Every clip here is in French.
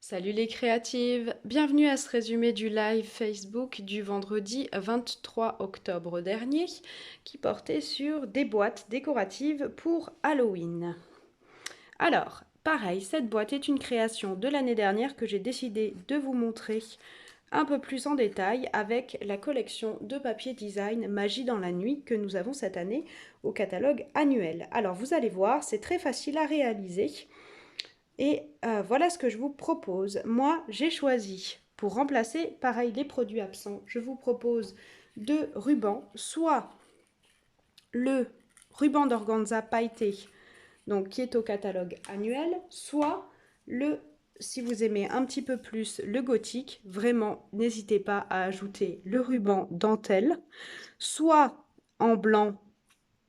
Salut les créatives, bienvenue à ce résumé du live Facebook du vendredi 23 octobre dernier qui portait sur des boîtes décoratives pour Halloween. Alors, pareil, cette boîte est une création de l'année dernière que j'ai décidé de vous montrer un peu plus en détail avec la collection de papier design Magie dans la nuit que nous avons cette année au catalogue annuel. Alors vous allez voir, c'est très facile à réaliser. Et voilà ce que je vous propose. Moi, j'ai choisi, pour remplacer, pareil, les produits absents, je vous propose deux rubans, soit le ruban d'organza pailleté, donc qui est au catalogue annuel, soit le, si vous aimez un petit peu plus le gothique, vraiment, n'hésitez pas à ajouter le ruban dentelle, soit en blanc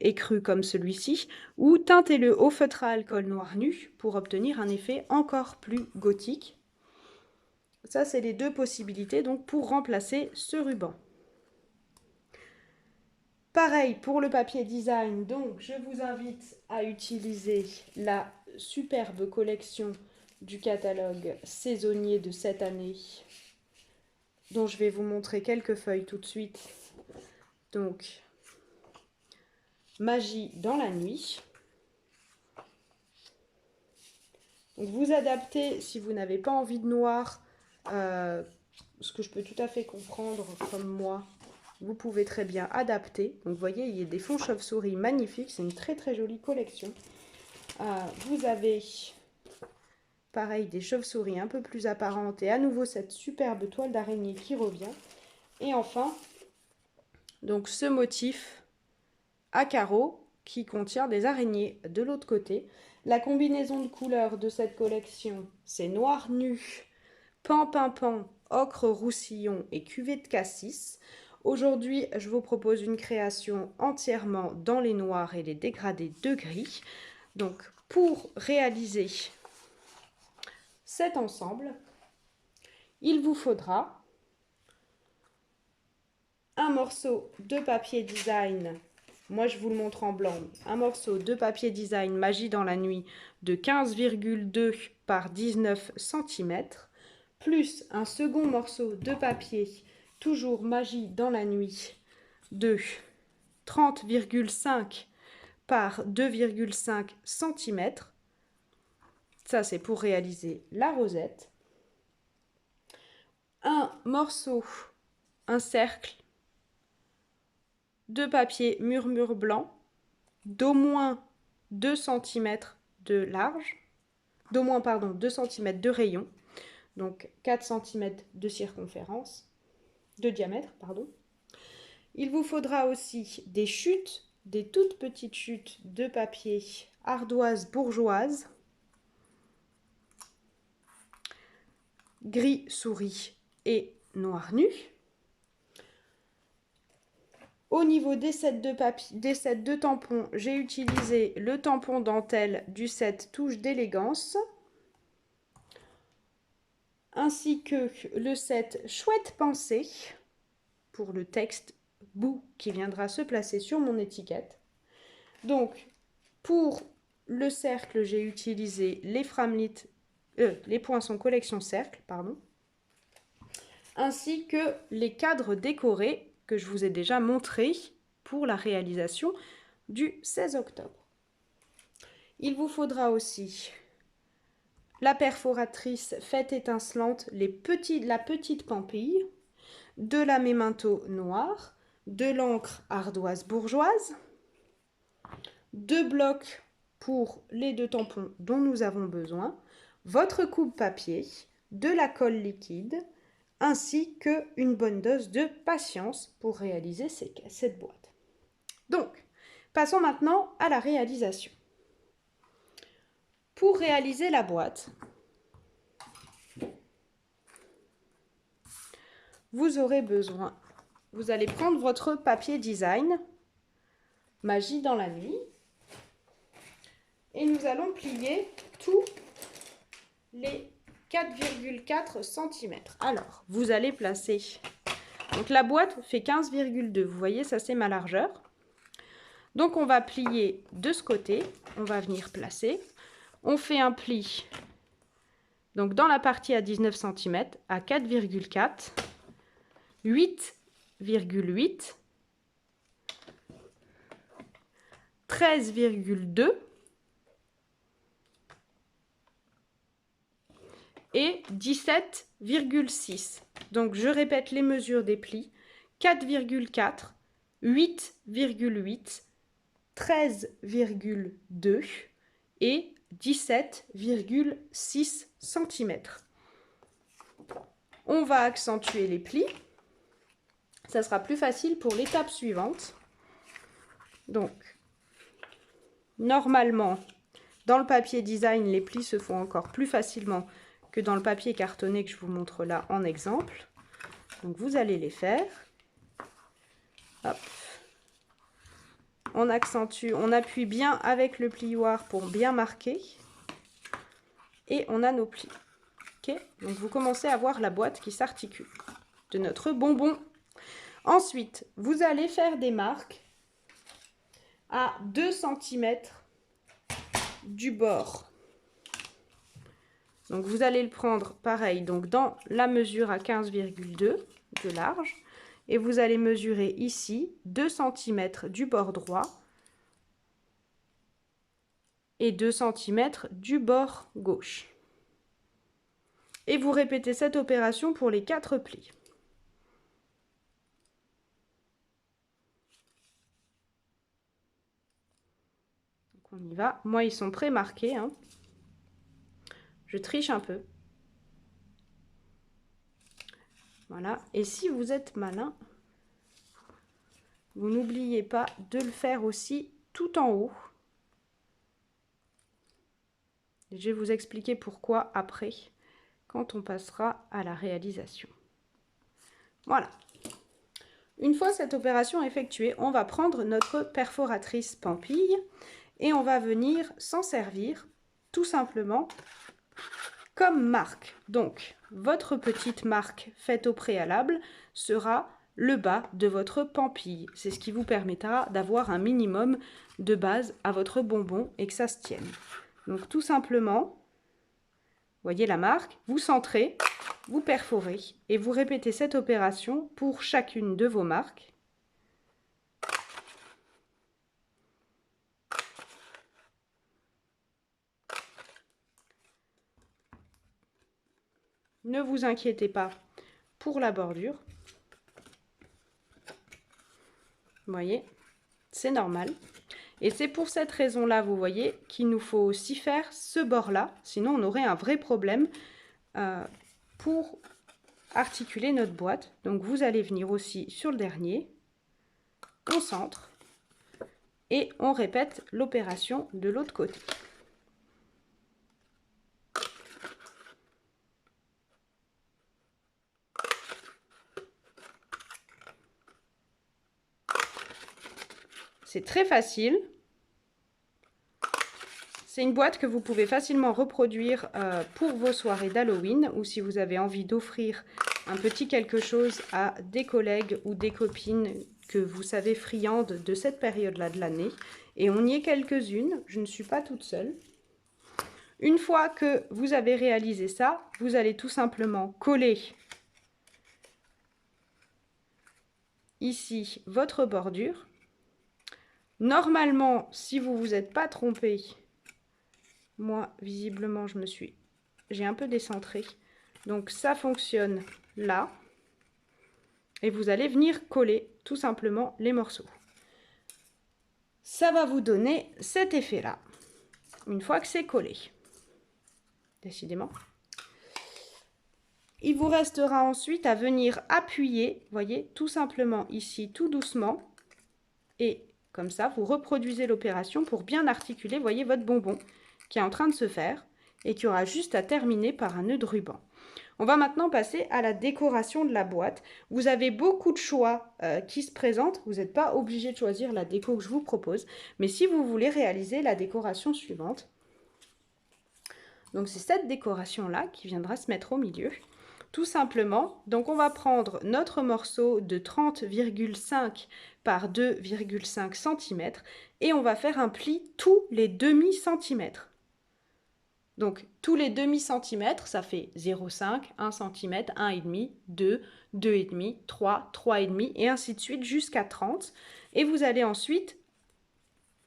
écru comme celui-ci, ou teintez-le au feutre à alcool noir nu pour obtenir un effet encore plus gothique. Ça, c'est les deux possibilités donc pour remplacer ce ruban. Pareil pour le papier design, donc je vous invite à utiliser la superbe collection du catalogue saisonnier de cette année, dont je vais vous montrer quelques feuilles tout de suite. Donc, Magie dans la nuit. Donc vous adaptez si vous n'avez pas envie de noir, ce que je peux tout à fait comprendre comme moi. Vous pouvez très bien adapter. Donc vous voyez, il y a des fonds chauve-souris magnifiques. C'est une très très jolie collection. Vous avez pareil des chauves-souris un peu plus apparentes et à nouveau cette superbe toile d'araignée qui revient. Et enfin, donc ce motif à carreaux qui contient des araignées de l'autre côté. La combinaison de couleurs de cette collection, c'est noir nu, pan pan pan, ocre roussillon et cuvée de cassis. Aujourd'hui, je vous propose une création entièrement dans les noirs et les dégradés de gris. Donc, pour réaliser cet ensemble, il vous faudra un morceau de papier design. Moi, je vous le montre en blanc. Un morceau de papier design Magie dans la nuit de 15,2 par 19 cm, plus un second morceau de papier, toujours Magie dans la nuit, de 30,5 par 2,5 cm. Ça, c'est pour réaliser la rosette. Un morceau, un cercle de papier murmure blanc d'au moins 2 cm de large, d'au moins 2 cm de rayon, donc 4 cm de circonférence, de diamètre, pardon. Il vous faudra aussi des chutes, des toutes petites chutes de papier ardoise bourgeoise, gris souris et noir nu. Au niveau des sets de papier, des sets de tampons, j'ai utilisé le tampon dentelle du set Touche d'élégance, ainsi que le set Chouette pensée pour le texte bout qui viendra se placer sur mon étiquette. Donc, pour le cercle, j'ai utilisé les Framlit, les poinçons collection cercle, pardon, ainsi que les cadres décorés que je vous ai déjà montrés pour la réalisation du 16 octobre. Il vous faudra aussi la perforatrice faite étincelante, la petite pampille, de la mémento noire, de l'encre ardoise bourgeoise, 2 blocs pour les 2 tampons dont nous avons besoin, votre coupe papier, de la colle liquide, ainsi qu'une bonne dose de patience pour réaliser cette boîte. Donc, passons maintenant à la réalisation. Pour réaliser la boîte, vous aurez besoin, vous allez prendre votre papier design, Magie dans la nuit, et nous allons plier tous les 4,4 cm. Alors, vous allez placer, donc la boîte fait 15,2, vous voyez, ça c'est ma largeur. Donc on va plier de ce côté, on va venir placer, on fait un pli Donc dans la partie à 19 cm, à 4,4, 8,8, 13,2 et 17,6. Donc je répète les mesures des plis. 4,4, 8,8, 13,2 et 17,6 cm. On va accentuer les plis. Ça sera plus facile pour l'étape suivante. Donc, normalement, dans le papier design, les plis se font encore plus facilement que dans le papier cartonné que je vous montre là en exemple. Donc, vous allez les faire. Hop. On accentue, on appuie bien avec le plioir pour bien marquer. Et on a nos plis. Okay, donc vous commencez à voir la boîte qui s'articule de notre bonbon. Ensuite, vous allez faire des marques à 2 cm du bord. Donc vous allez le prendre pareil, donc dans la mesure à 15,2 de large. Et vous allez mesurer ici 2 cm du bord droit et 2 cm du bord gauche. Et vous répétez cette opération pour les 4 plis. Donc on y va. Moi, ils sont pré-marqués, hein. Je triche un peu. Voilà. Et si vous êtes malin, vous n'oubliez pas de le faire aussi tout en haut. Et je vais vous expliquer pourquoi après, quand on passera à la réalisation. Voilà. Une fois cette opération effectuée, on va prendre notre perforatrice pampille et on va venir s'en servir tout simplement comme marque. Donc, votre petite marque faite au préalable sera le bas de votre pampille. C'est ce qui vous permettra d'avoir un minimum de base à votre bonbon et que ça se tienne. Donc, tout simplement, voyez la marque, vous centrez, vous perforez et vous répétez cette opération pour chacune de vos marques. Ne vous inquiétez pas pour la bordure. Vous voyez, c'est normal. Et c'est pour cette raison-là, vous voyez, qu'il nous faut aussi faire ce bord-là. Sinon, on aurait un vrai problème pour articuler notre boîte. Donc, vous allez venir aussi sur le dernier. On centre. Et on répète l'opération de l'autre côté. C'est très facile. C'est une boîte que vous pouvez facilement reproduire pour vos soirées d'Halloween ou si vous avez envie d'offrir un petit quelque chose à des collègues ou des copines que vous savez friandes de cette période-là de l'année. Et on y est quelques-unes, je ne suis pas toute seule. Une fois que vous avez réalisé ça, vous allez tout simplement coller ici votre bordure. Normalement, si vous ne vous êtes pas trompé, moi, visiblement, j'ai un peu décentré. Donc, ça fonctionne là. Et vous allez venir coller tout simplement les morceaux. Ça va vous donner cet effet-là, une fois que c'est collé. Décidément. Il vous restera ensuite à venir appuyer, voyez, tout simplement ici, tout doucement. Et comme ça, vous reproduisez l'opération pour bien articuler, voyez, votre bonbon qui est en train de se faire et qui aura juste à terminer par un nœud de ruban. On va maintenant passer à la décoration de la boîte. Vous avez beaucoup de choix qui se présentent. Vous n'êtes pas obligé de choisir la déco que je vous propose. Mais si vous voulez réaliser la décoration suivante, donc c'est cette décoration-là qui viendra se mettre au milieu. Tout simplement, donc on va prendre notre morceau de 30,5 par 2,5 cm et on va faire un pli tous les demi-centimètres. Donc, tous les demi-centimètres, ça fait 0,5, 1 cm, 1,5, 2, 2,5, 3, 3,5 et ainsi de suite jusqu'à 30. Et vous allez ensuite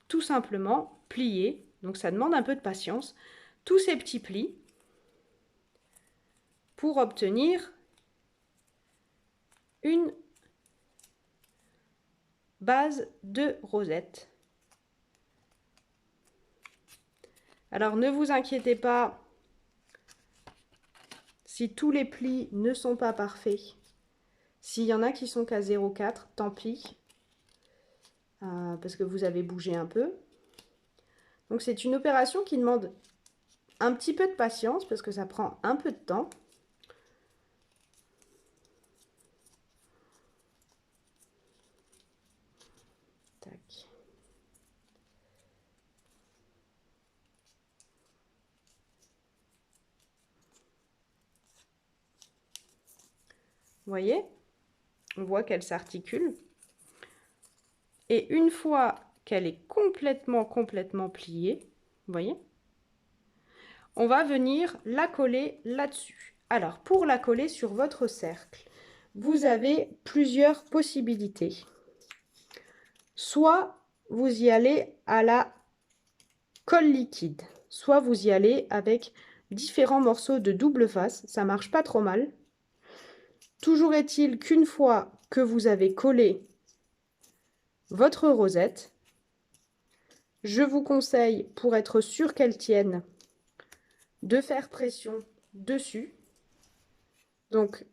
tout simplement plier. Donc, ça demande un peu de patience. Tous ces petits plis pour obtenir une base de rosette. Alors, ne vous inquiétez pas si tous les plis ne sont pas parfaits. S'il y en a qui sont qu'à 0,4, tant pis. Parce que vous avez bougé un peu. Donc c'est une opération qui demande un petit peu de patience parce que ça prend un peu de temps. Tac. Vous voyez? On voit qu'elle s'articule. Et une fois qu'elle est complètement pliée, vous voyez, on va venir la coller là-dessus. Alors, pour la coller sur votre cercle, vous avez plusieurs possibilités. Soit vous y allez à la colle liquide, soit vous y allez avec différents morceaux de double face, ça marche pas trop mal. Toujours est-il qu'une fois que vous avez collé votre rosette, je vous conseille, pour être sûr qu'elle tienne, de faire pression dessus. Donc,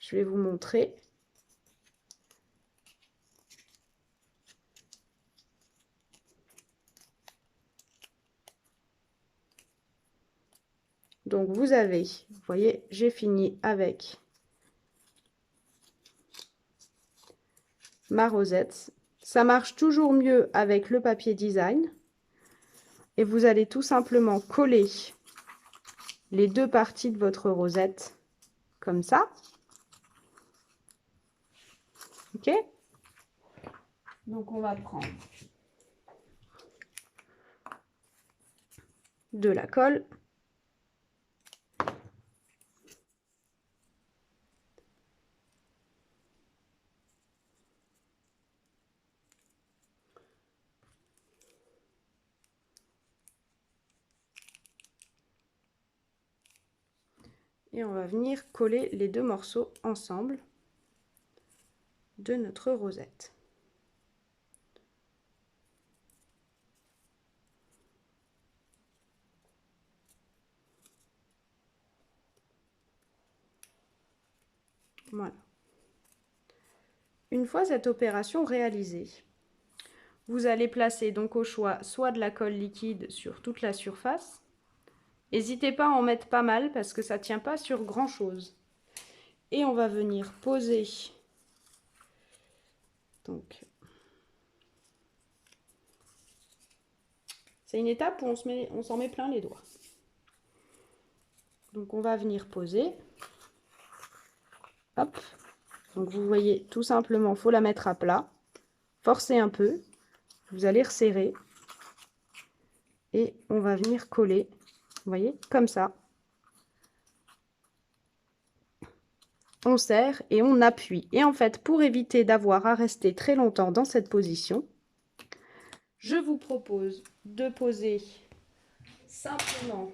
je vais vous montrer. Donc, vous voyez, j'ai fini avec ma rosette. Ça marche toujours mieux avec le papier design. Et vous allez tout simplement coller les deux parties de votre rosette comme ça. Ok? Donc on va prendre de la colle. Et on va venir coller les deux morceaux ensemble de notre rosette. Voilà. Une fois cette opération réalisée, vous allez placer donc au choix soit de la colle liquide sur toute la surface. N'hésitez pas à en mettre pas mal parce que ça ne tient pas sur grand chose. Et on va venir poser donc. C'est une étape où on s'en met plein les doigts. Donc on va venir poser. Hop. Donc vous voyez, tout simplement, il faut la mettre à plat. Forcez un peu. Vous allez resserrer. Et on va venir coller. Vous voyez, comme ça. On serre et on appuie. Et en fait, pour éviter d'avoir à rester très longtemps dans cette position, je vous propose de poser simplement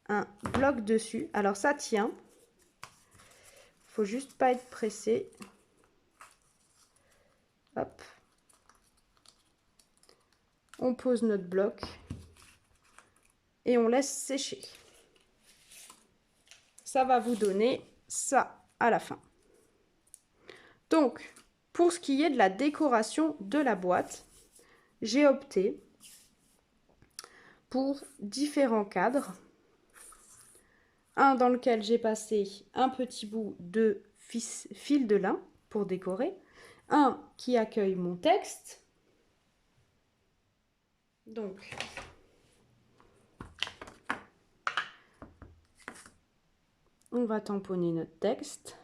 un bloc dessus. Alors ça tient. Il faut juste pas être pressé. Hop. On pose notre bloc et on laisse sécher. Ça va vous donner ça à la fin. Donc, pour ce qui est de la décoration de la boîte, j'ai opté pour différents cadres. Un dans lequel j'ai passé un petit bout de fil de lin pour décorer. Un qui accueille mon texte. Donc, on va tamponner notre texte.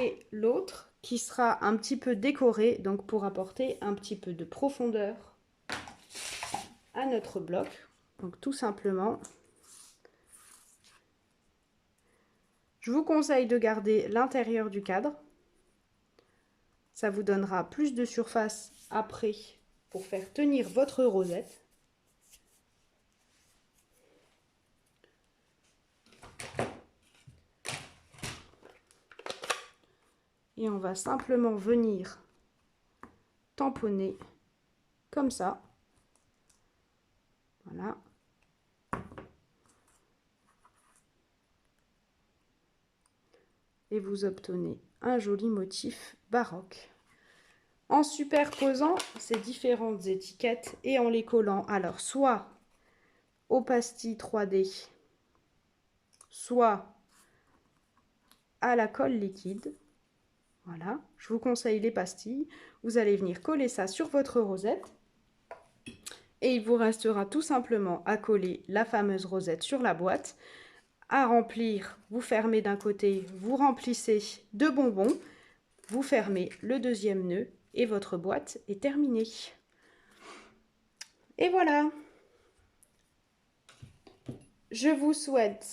et l'autre qui sera un petit peu décoré, donc pour apporter un petit peu de profondeur à notre bloc. Donc tout simplement, je vous conseille de garder l'intérieur du cadre. Ça vous donnera plus de surface après pour faire tenir votre rosette. Et on va simplement venir tamponner comme ça. Voilà. Et vous obtenez un joli motif baroque. En superposant ces différentes étiquettes et en les collant, alors soit au pastis 3D, soit à la colle liquide. Voilà, je vous conseille les pastilles. Vous allez venir coller ça sur votre rosette. Et il vous restera tout simplement à coller la fameuse rosette sur la boîte, à remplir, vous fermez d'un côté, vous remplissez de bonbons, vous fermez le deuxième nœud et votre boîte est terminée. Et voilà. Je vous souhaite,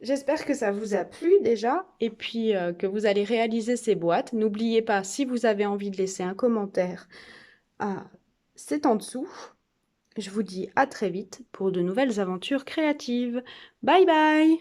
j'espère que ça vous a plu déjà et puis que vous allez réaliser ces boîtes. N'oubliez pas, si vous avez envie de laisser un commentaire, c'est en dessous. Je vous dis à très vite pour de nouvelles aventures créatives. Bye bye!